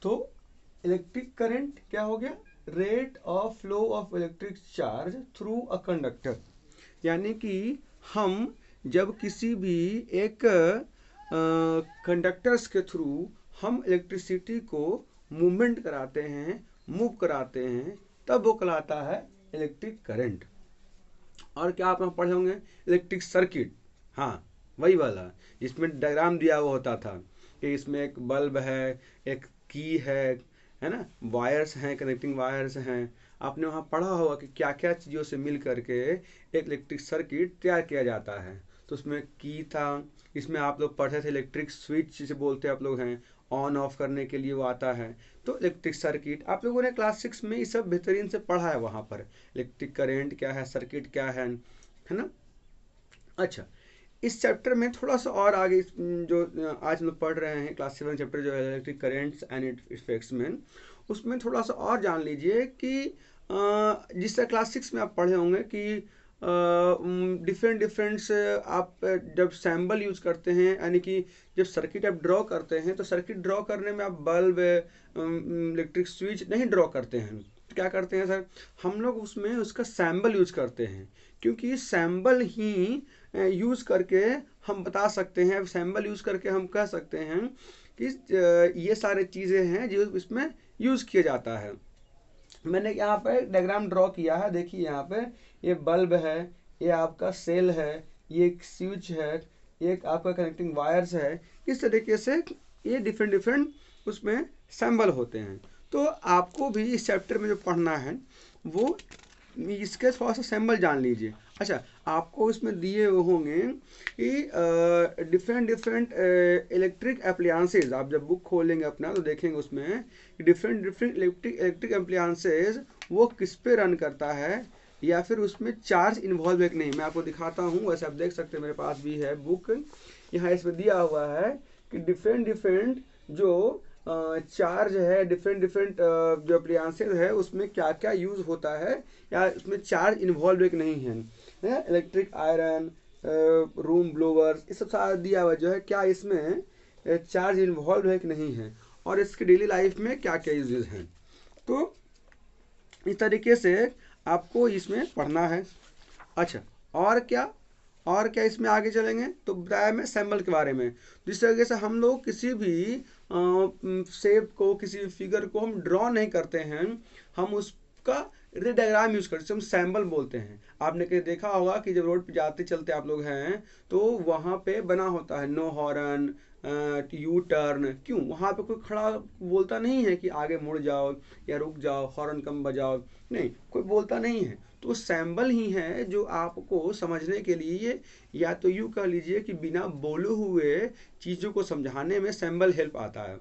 तो electric current क्या हो गया, rate of flow of electric charge through a conductor. यानी कि हम जब किसी भी एक कंडक्टर्स के थ्रू हम इलेक्ट्रिसिटी को मूवमेंट कराते हैं, मूव कराते हैं, तब वो कहलाता है इलेक्ट्रिक करंट। और क्या आप पढ़े होंगे, इलेक्ट्रिक सर्किट, हाँ वही वाला जिसमें डायग्राम दिया हुआ होता था कि इसमें एक बल्ब है, एक की है ना, वायर्स हैं, कनेक्टिंग वायर्स हैं। आपने वहाँ पढ़ा होगा कि क्या क्या चीज़ों से मिल करके एक इलेक्ट्रिक सर्किट तैयार किया जाता है। तो उसमें की था, इसमें आप लोग पढ़े थे इलेक्ट्रिक स्विच जिसे बोलते हैं आप लोग हैं, ऑन ऑफ करने के लिए वो आता है। तो इलेक्ट्रिक सर्किट आप लोगों ने क्लास 6 में ये सब बेहतरीन से पढ़ा है वहाँ पर, इलेक्ट्रिक करेंट क्या है, सर्किट क्या है ना। अच्छा, इस चैप्टर में थोड़ा सा और आगे जो आज हम लोग पढ़ रहे हैं क्लास 7 चैप्टर जो है electric currents and it effects में, उसमें थोड़ा सा और जान लीजिए कि जिस तरह क्लास 6 में आप पढ़े होंगे कि डिफरेंट डिफरेंट्स आप जब सैम्बल यूज करते हैं, यानी कि जब सर्किट आप ड्रॉ करते हैं तो सर्किट ड्रॉ करने में आप बल्ब, इलेक्ट्रिक स्विच नहीं ड्रॉ करते हैं। तो क्या करते हैं सर, हम लोग उसमें उसका सैम्बल यूज करते हैं, क्योंकि सैम्बल ही यूज करके हम बता सकते हैं, सैम्बल यूज करके हम कह सकते हैं कि ये सारे चीज़ें हैं जो इसमें यूज किया जाता है। मैंने यहाँ पे डायग्राम ड्रॉ किया है, देखिए यहाँ पे ये बल्ब है, ये आपका सेल है, ये एक स्विच है, एक आपका कनेक्टिंग वायर्स है। इस तरीके से ये डिफरेंट डिफरेंट उसमें सैम्बल होते हैं। तो आपको भी इस चैप्टर में जो पढ़ना है वो इसके थोड़ा सा सैम्बल जान लीजिए। अच्छा, आपको इसमें दिए होंगे कि डिफरेंट डिफरेंट इलेक्ट्रिक एप्लायंसेज, आप जब बुक खोलेंगे अपना तो देखेंगे उसमें डिफरेंट डिफरेंट इलेक्ट्रिक एप्लायंसेज वो किस पे रन करता है, या फिर उसमें चार्ज इन्वॉल्व है कि नहीं। मैं आपको दिखाता हूँ, वैसे आप देख सकते हैं मेरे पास भी है बुक, यहाँ इसमें दिया हुआ है कि डिफरेंट डिफरेंट जो चार्ज है, डिफरेंट डिफरेंट जो अप्लायंसेज है उसमें क्या क्या यूज होता है, या उसमें चार्ज इन्वॉल्व है कि नहीं है। इलेक्ट्रिक आयरन, रूम ब्लोवर, ये सब सारा दिया हुआ जो है, क्या इसमें चार्ज इन्वॉल्व है कि नहीं है, और इसके डेली लाइफ में क्या क्या यूजेज हैं। तो इस तरीके से आपको इसमें पढ़ना है। अच्छा, और क्या इसमें आगे चलेंगे तो बताया मैं सैम्बल के बारे में। जिस तरीके से हम लोग किसी भी शेप को, किसी भी फिगर को हम ड्रॉ नहीं करते हैं, हम उसका रे डायग्राम यूज करते हैं, हम सैम्बल बोलते हैं। आपने कहीं देखा होगा कि जब रोड पे जाते चलते आप लोग हैं तो वहाँ पे बना होता है नो हॉर्न, यू टर्न। क्यों, वहाँ पे कोई खड़ा बोलता नहीं है कि आगे मुड़ जाओ या रुक जाओ, हॉर्न कम बजाओ, नहीं, कोई बोलता नहीं है। तो सैम्बल ही है जो आपको समझने के लिए, या तो यूँ कह लीजिए कि बिना बोले हुए चीज़ों को समझाने में सैम्बल हेल्प आता है।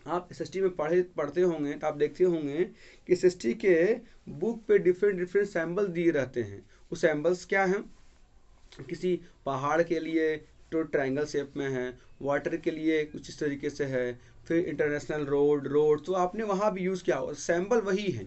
आप एसएसटी में पढ़ते होंगे तो आप देखते होंगे कि एसएसटी के बुक पे डिफरेंट डिफरेंट सैम्बल दिए रहते हैं। वो सैम्बल्स क्या हैं, किसी पहाड़ के लिए तो ट्रायंगल शेप में है, वाटर के लिए कुछ इस तरीके से है, फिर इंटरनेशनल रोड, तो आपने वहाँ भी यूज़ किया हो। सैम्बल वही है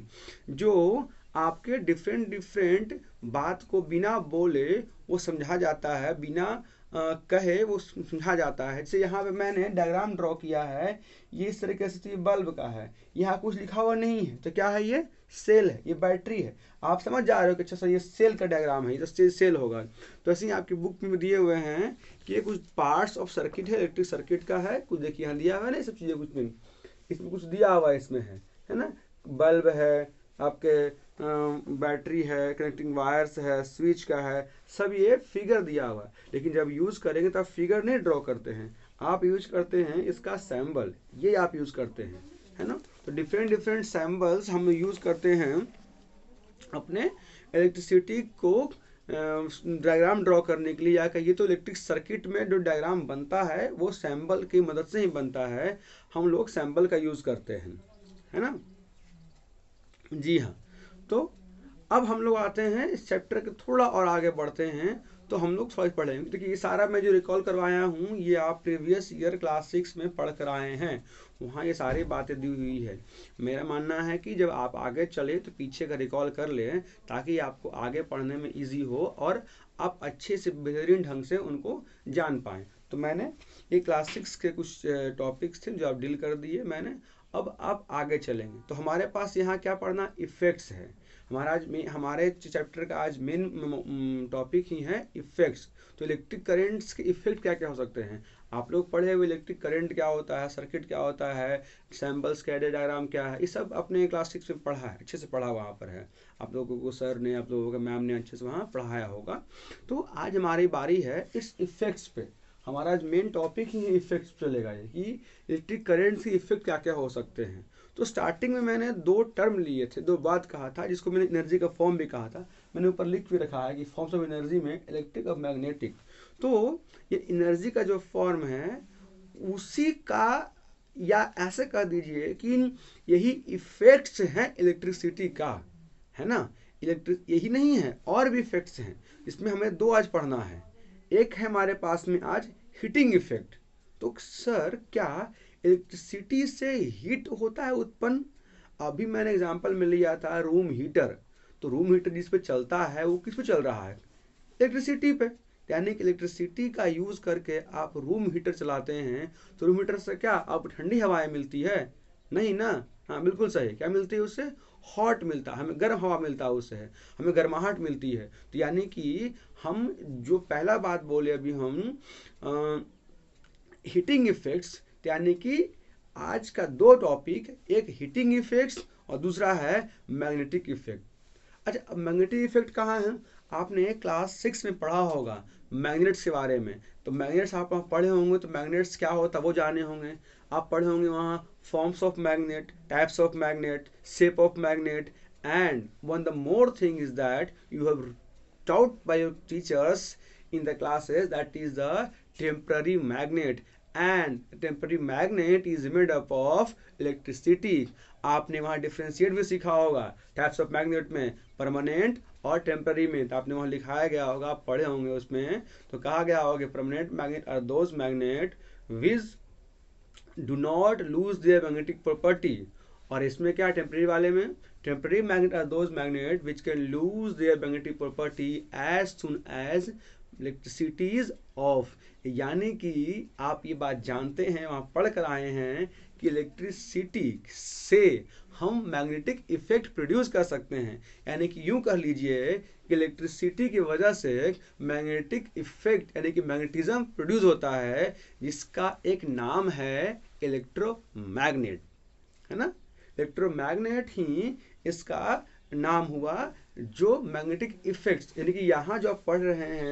जो आपके डिफरेंट डिफरेंट बात को बिना बोले वो समझा जाता है, बिना कहे वो समझा जाता है। जैसे यहाँ पे मैंने डायग्राम ड्रॉ किया है, ये इस तरीके से ये बल्ब का है, यहाँ कुछ लिखा हुआ नहीं है, तो क्या है, ये सेल है, ये बैटरी है। आप समझ जा रहे हो कि अच्छा सर ये सेल का डायग्राम है, ये तो सेल होगा। तो ऐसे ही आपकी बुक में दिए हुए हैं कि ये कुछ पार्ट्स ऑफ सर्किट है, इलेक्ट्रिक सर्किट का है, कुछ देखिए यहाँ दिया हुआ है ना, ये सब चीज़ें कुछ नहीं, इसमें कुछ दिया हुआ है, इसमें है ना, बल्ब है, आपके बैटरी है, कनेक्टिंग वायर्स है, स्विच का है, सब ये फिगर दिया हुआ है। लेकिन जब यूज़ करेंगे तो आप फिगर नहीं ड्रॉ करते हैं, आप यूज करते हैं इसका सैम्बल, ये आप यूज़ करते हैं, है ना। तो डिफरेंट डिफरेंट सैम्बल्स हम यूज़ करते हैं अपने इलेक्ट्रिसिटी को डायग्राम ड्रॉ करने के लिए, या कहिए तो इलेक्ट्रिक सर्किट में जो डायग्राम बनता है वो सैम्बल की मदद से ही बनता है। हम लोग सैम्बल का यूज़ करते हैं, है ना। जी हाँ, तो अब हम लोग आते हैं इस चैप्टर के थोड़ा और आगे बढ़ते हैं, तो हम लोग थोड़ा पढ़ेंगे। देखिए ये सारा मैं जो रिकॉल करवाया हूँ ये आप प्रीवियस ईयर क्लास 6 में पढ़ कर आए हैं, वहाँ ये सारी बातें दी हुई है। मेरा मानना है कि जब आप आगे चले तो पीछे का रिकॉल कर लें, ताकि आपको आगे पढ़ने में ईजी हो और आप अच्छे से बेहतरीन ढंग से उनको जान पाएँ। तो मैंने ये क्लास 6 के कुछ टॉपिक्स थे जो आप डील कर दिए मैंने, अब आप आगे चलेंगे तो हमारे पास यहाँ क्या पढ़ना, इफेक्ट्स है। हमारे चैप्टर का आज मेन टॉपिक ही है इफेक्ट्स। तो इलेक्ट्रिक करंट्स के इफेक्ट क्या क्या हो सकते हैं, आप लोग पढ़े हुए इलेक्ट्रिक करंट क्या होता है, सर्किट क्या होता है, सैम्पल्स कैडेड डायग्राम क्या है, ये सब अपने क्लास 6 में पढ़ा है, अच्छे से पढ़ा वहाँ पर है। आप लोगों को सर ने, आप लोगों को मैम ने अच्छे से वहाँ पढ़ाया होगा। तो आज हमारी बारी है इस इफेक्ट्स पे। हमारा मेन टॉपिक ही इफेक्ट्स चलेगा ये कि इलेक्ट्रिक करंट से इफेक्ट क्या क्या हो सकते हैं। तो स्टार्टिंग में मैंने दो टर्म लिए थे, दो बात कहा था, जिसको मैंने एनर्जी का फॉर्म भी कहा था। मैंने ऊपर लिख भी रखा है कि फॉर्म्स ऑफ एनर्जी में इलेक्ट्रिक और मैग्नेटिक। तो ये एनर्जी का जो फॉर्म है उसी का, या ऐसे कह दीजिए कि यही इफेक्ट्स हैं इलेक्ट्रिसिटी का, है ना। इलेक्ट्रिक यही नहीं है, और भी इफेक्ट्स हैं, इसमें हमें दो आज पढ़ना है। एक है हमारे पास में आज हीटिंग इफेक्ट। तो सर क्या इलेक्ट्रिसिटी से हीट होता है उत्पन्न? अभी मैंने एग्जांपल में लिया था रूम हीटर। तो रूम हीटर जिस पे चलता है वो किस पे चल रहा है, इलेक्ट्रिसिटी पे। यानी कि इलेक्ट्रिसिटी का यूज करके आप रूम हीटर चलाते हैं, तो रूम हीटर से क्या आपको ठंडी हवाएं मिलती है? नहीं ना। हाँ बिल्कुल सही, क्या मिलती है उससे? हॉट मिलता है, हमें गर्म हवा मिलता है उससे, हमें गर्माहट मिलती है। तो यानी कि हम जो पहला बात बोले अभी हम हीटिंग इफेक्ट्स, यानी कि आज का दो टॉपिक, एक हीटिंग इफेक्ट्स और दूसरा है मैग्नेटिक इफेक्ट। अच्छा, अब मैग्नेटिक इफेक्ट कहाँ है? आपने क्लास 6 में पढ़ा होगा मैग्नेट्स के बारे में। तो मैग्नेट्स आप पढ़े होंगे, तो मैग्नेट्स क्या होता है वो जाने होंगे। आप पढ़े होंगे वहाँ forms of magnet, types of magnet, shape of magnet, and one the more thing is that you have taught by your teachers in the classes, that is the temporary magnet, and temporary magnet is made up of electricity। आपने वहाँ differentiate भी सीखा होगा types of magnet में, permanent और temporary में। तो आपने वहाँ लिखाया गया होगा, आप पढ़े होंगे उसमें। तो कहा गया होगा permanent magnet are those magnet which do not lose their magnetic property. और इसमें क्या टेम्पररी वाले में, temporary magnet are those magnet which can lose their magnetic property as soon as electricity is off. यानी कि आप ये बात जानते हैं, वहाँ पढ़ कर आए हैं कि इलेक्ट्रिसिटी से हम मैग्नेटिक इफेक्ट प्रोड्यूस कर सकते हैं। यानी कि यूं कह लीजिए कि इलेक्ट्रिसिटी की वजह से मैग्नेटिक इफेक्ट यानी कि मैग्नेटिज्म प्रोड्यूस होता है, जिसका एक नाम है इलेक्ट्रोमैग्नेट, है ना। इलेक्ट्रोमैग्नेट ही इसका नाम हुआ। जो मैग्नेटिक इफेक्ट्स यानी कि यहाँ जो आप पढ़ रहे हैं